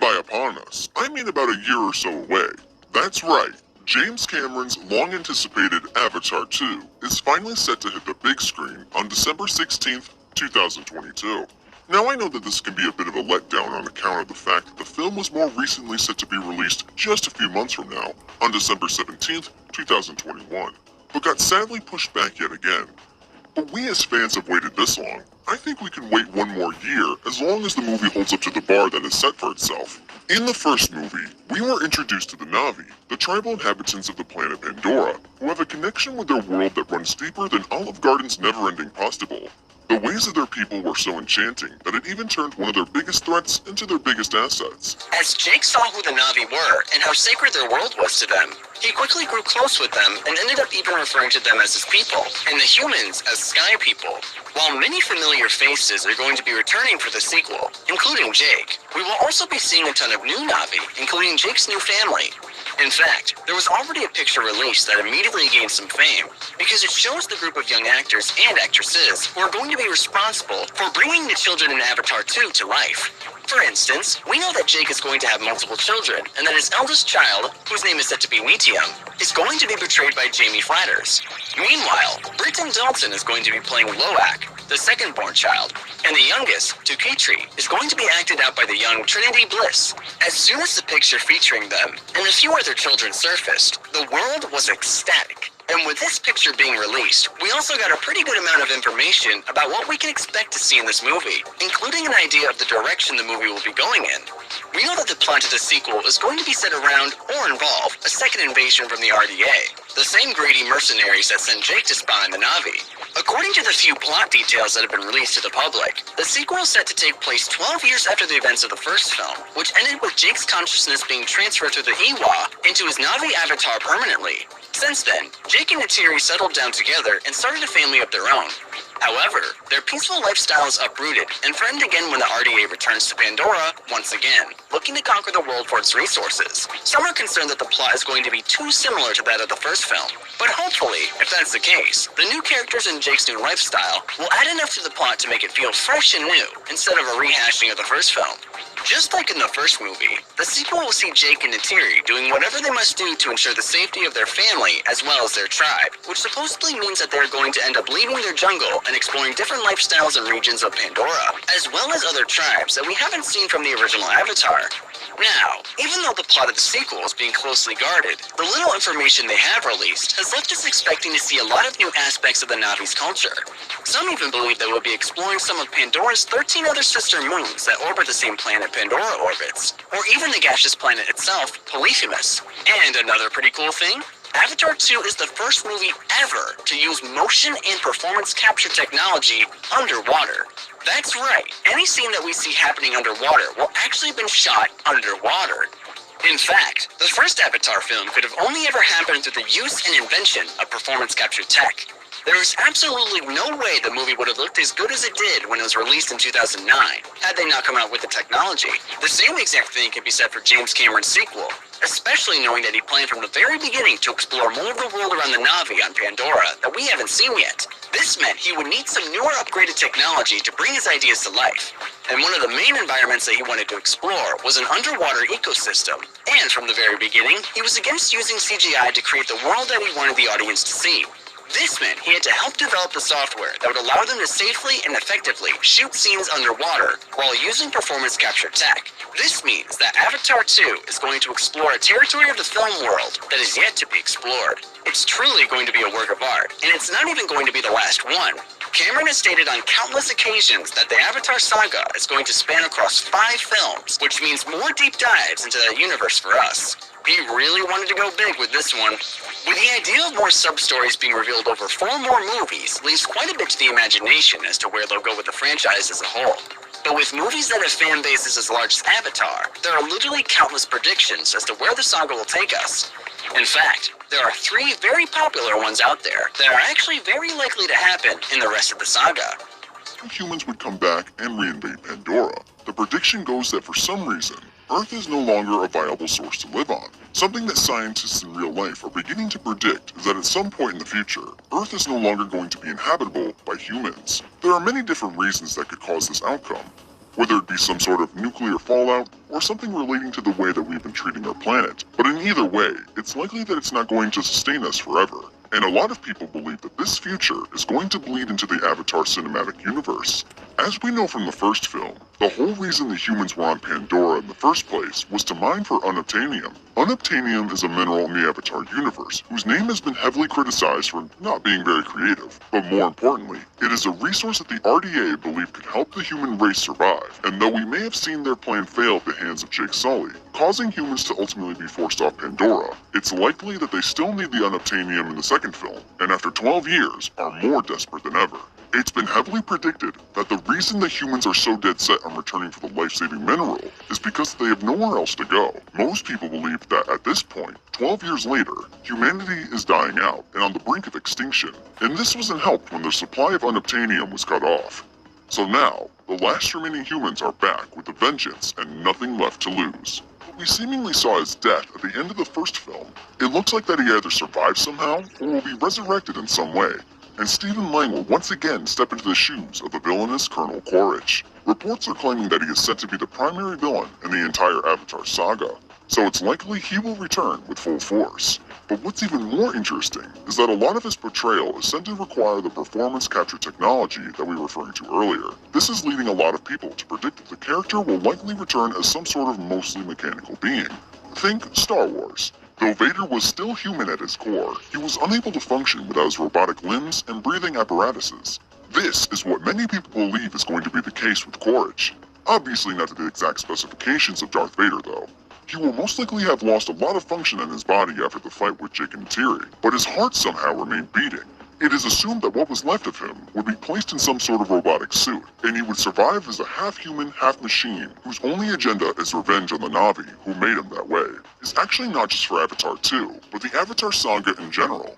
by upon us, I mean about a year or so away. That's right, James Cameron's long-anticipated Avatar 2 is finally set to hit the big screen on December 16th, 2022. Now I know that this can be a bit of a letdown on account of the fact that the film was more recently set to be released just a few months from now, on December 17th, 2021, but got sadly pushed back yet again. But we as fans have waited this long. I think we can wait one more year as long as the movie holds up to the bar that is set for itself. In the first movie, we were introduced to the Na'vi, the tribal inhabitants of the planet Pandora, who have a connection with their world that runs deeper than Olive Garden's never-ending pasta bowl. The ways of their people were so enchanting that it even turned one of their biggest threats into their biggest assets. As Jake saw who the Na'vi were and how sacred their world was to them, he quickly grew close with them and ended up even referring to them as his people, and the humans as Sky People. While many familiar faces are going to be returning for the sequel, including Jake, we will also be seeing a ton of new Na'vi, including Jake's new family. In fact, there was already a picture released that immediately gained some fame, because it shows the group of young actors and actresses who are going to be responsible for bringing the children in Avatar 2 to life. For instance, we know that Jake is going to have multiple children, and that his eldest child, whose name is said to be Witium, is going to be portrayed by Jamie Flatters. Meanwhile, Britton Dalton is going to be playing Loak, the second-born child, and the youngest, Tukitri, is going to be acted out by the young Trinity Bliss. As soon as the picture featuring them and a few other children surfaced, the world was ecstatic. And with this picture being released, we also got a pretty good amount of information about what we can expect to see in this movie, including an idea of the direction the movie will be going in. We know that the plot of the sequel is going to be set around or involve a second invasion from the RDA, the same greedy mercenaries that sent Jake to spy on the Na'vi. According to the few plot details that have been released to the public, the sequel is set to take place 12 years after the events of the first film, which ended with Jake's consciousness being transferred through the Iwa into his Na'vi avatar permanently. Since then, Jake and Neytiri settled down together and started a family of their own. However, their peaceful lifestyle is uprooted and threatened again when the RDA returns to Pandora once again, looking to conquer the world for its resources. Some are concerned that the plot is going to be too similar to that of the first film, but hopefully, if that's the case, the new characters in Jake's new lifestyle will add enough to the plot to make it feel fresh and new, instead of a rehashing of the first film. Just like in the first movie, the sequel will see Jake and Neytiri doing whatever they must do to ensure the safety of their family as well as their tribe, which supposedly means that they're going to end up leaving their jungle and exploring different lifestyles and regions of Pandora, as well as other tribes that we haven't seen from the original Avatar. Now, even though the plot of the sequel is being closely guarded, the little information they have released has left us expecting to see a lot of new aspects of the Na'vi's culture. Some even believe that we'll be exploring some of Pandora's 13 other sister moons that orbit the same planet Pandora orbits, or even the gaseous planet itself, Polyphemus. And another pretty cool thing? Avatar 2 is the first movie ever to use motion and performance capture technology underwater. That's right, any scene that we see happening underwater will actually have been shot underwater. In fact, the first Avatar film could have only ever happened through the use and invention of performance capture tech. There is absolutely no way the movie would have looked as good as it did when it was released in 2009, had they not come out with the technology. The same exact thing can be said for James Cameron's sequel, especially knowing that he planned from the very beginning to explore more of the world around the Na'vi on Pandora that we haven't seen yet. This meant he would need some newer upgraded technology to bring his ideas to life. And one of the main environments that he wanted to explore was an underwater ecosystem. And from the very beginning, he was against using CGI to create the world that he wanted the audience to see. This meant he had to help develop the software that would allow them to safely and effectively shoot scenes underwater while using performance capture tech. This means that Avatar 2 is going to explore a territory of the film world that is yet to be explored. It's truly going to be a work of art, and it's not even going to be the last one. Cameron has stated on countless occasions that the Avatar saga is going to span across 5 films, which means more deep dives into that universe for us. He really wanted to go big with this one. With the idea of more sub-stories being revealed over 4 more movies leaves quite a bit to the imagination as to where they'll go with the franchise as a whole. But with movies that have fan bases as large as Avatar, there are literally countless predictions as to where the saga will take us. In fact, there are 3 very popular ones out there that are actually very likely to happen in the rest of the saga. Humans would come back and reinvade Pandora. The prediction goes that for some reason, Earth is no longer a viable source to live on. Something that scientists in real life are beginning to predict is that at some point in the future, Earth is no longer going to be inhabitable by humans. There are many different reasons that could cause this outcome. whether it be some sort of nuclear fallout or something relating to the way that we've been treating our planet. But in either way, it's likely that it's not going to sustain us forever. And a lot of people believe that this future is going to bleed into the Avatar cinematic universe. As we know from the first film, the whole reason the humans were on Pandora in the first place was to mine for unobtainium. Unobtainium is a mineral in the Avatar universe, whose name has been heavily criticized for not being very creative. But more importantly, it is a resource that the RDA believe could help the human race survive. And though we may have seen their plan fail at the hands of Jake Sully, causing humans to ultimately be forced off Pandora, it's likely that they still need the unobtainium in the second film, and after 12 years, are more desperate than ever. It's been heavily predicted that the reason the humans are so dead set on returning for the life-saving mineral is because they have nowhere else to go. Most people believe that at this point, 12 years later, humanity is dying out and on the brink of extinction, and this wasn't helped when their supply of unobtainium was cut off. So now, the last remaining humans are back with a vengeance and nothing left to lose. What we seemingly saw as death at the end of the first film, it looks like that he either survived somehow or will be resurrected in some way. And Stephen Lang will once again step into the shoes of the villainous Colonel Quaritch. Reports are claiming that he is set to be the primary villain in the entire Avatar saga, so it's likely he will return with full force. But what's even more interesting is that a lot of his portrayal is said to require the performance capture technology that we were referring to earlier. This is leading a lot of people to predict that the character will likely return as some sort of mostly mechanical being. Think Star Wars. Though Vader was still human at his core, he was unable to function without his robotic limbs and breathing apparatuses. This is what many people believe is going to be the case with Quaritch. Obviously not to the exact specifications of Darth Vader though. He will most likely have lost a lot of function in his body after the fight with Jake and Neytiri, but his heart somehow remained beating. It is assumed that what was left of him would be placed in some sort of robotic suit, and he would survive as a half-human, half-machine, whose only agenda is revenge on the Na'vi who made him that way. It's actually not just for Avatar 2, but the Avatar saga in general.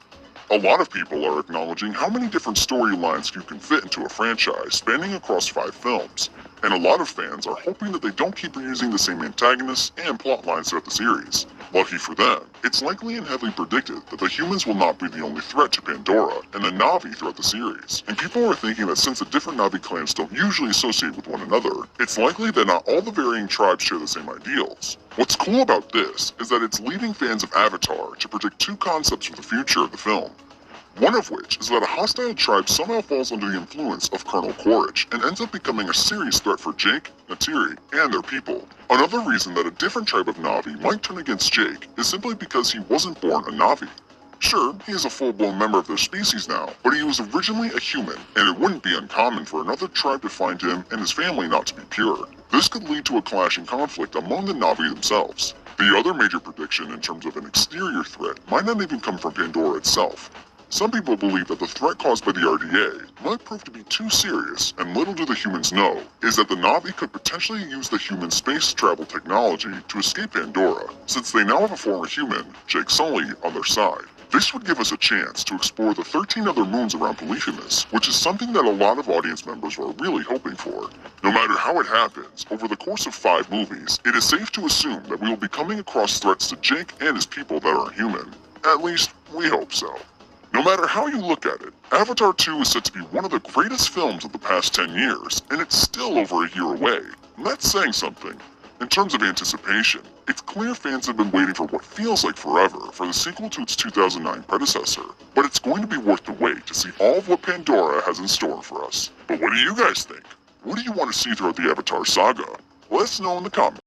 A lot of people are acknowledging how many different storylines you can fit into a franchise spanning across 5 films, and a lot of fans are hoping that they don't keep reusing the same antagonists and plot lines throughout the series. Lucky for them, it's likely and heavily predicted that the humans will not be the only threat to Pandora and the Na'vi throughout the series, and people are thinking that since the different Na'vi clans don't usually associate with one another, it's likely that not all the varying tribes share the same ideals. What's cool about this is that it's leading fans of Avatar to predict 2 concepts for the future of the film. One of which is that a hostile tribe somehow falls under the influence of Colonel Quaritch and ends up becoming a serious threat for Jake, Neytiri, and their people. Another reason that a different tribe of Na'vi might turn against Jake is simply because he wasn't born a Na'vi. Sure, he is a full-blown member of their species now, but he was originally a human, and it wouldn't be uncommon for another tribe to find him and his family not to be pure. This could lead to a clash and conflict among the Na'vi themselves. The other major prediction in terms of an exterior threat might not even come from Pandora itself. Some people believe that the threat caused by the RDA might prove to be too serious, and little do the humans know, is that the Na'vi could potentially use the human space travel technology to escape Pandora, since they now have a former human, Jake Sully, on their side. This would give us a chance to explore the 13 other moons around Polyphemus, which is something that a lot of audience members are really hoping for. No matter how it happens, over the course of 5 movies, it is safe to assume that we will be coming across threats to Jake and his people that are human. At least, we hope so. No matter how you look at it, Avatar 2 is set to be one of the greatest films of the past 10 years, and it's still over a year away. And that's saying something. In terms of anticipation, it's clear fans have been waiting for what feels like forever for the sequel to its 2009 predecessor, but it's going to be worth the wait to see all of what Pandora has in store for us. But what do you guys think? What do you want to see throughout the Avatar saga? Let us know in the comments.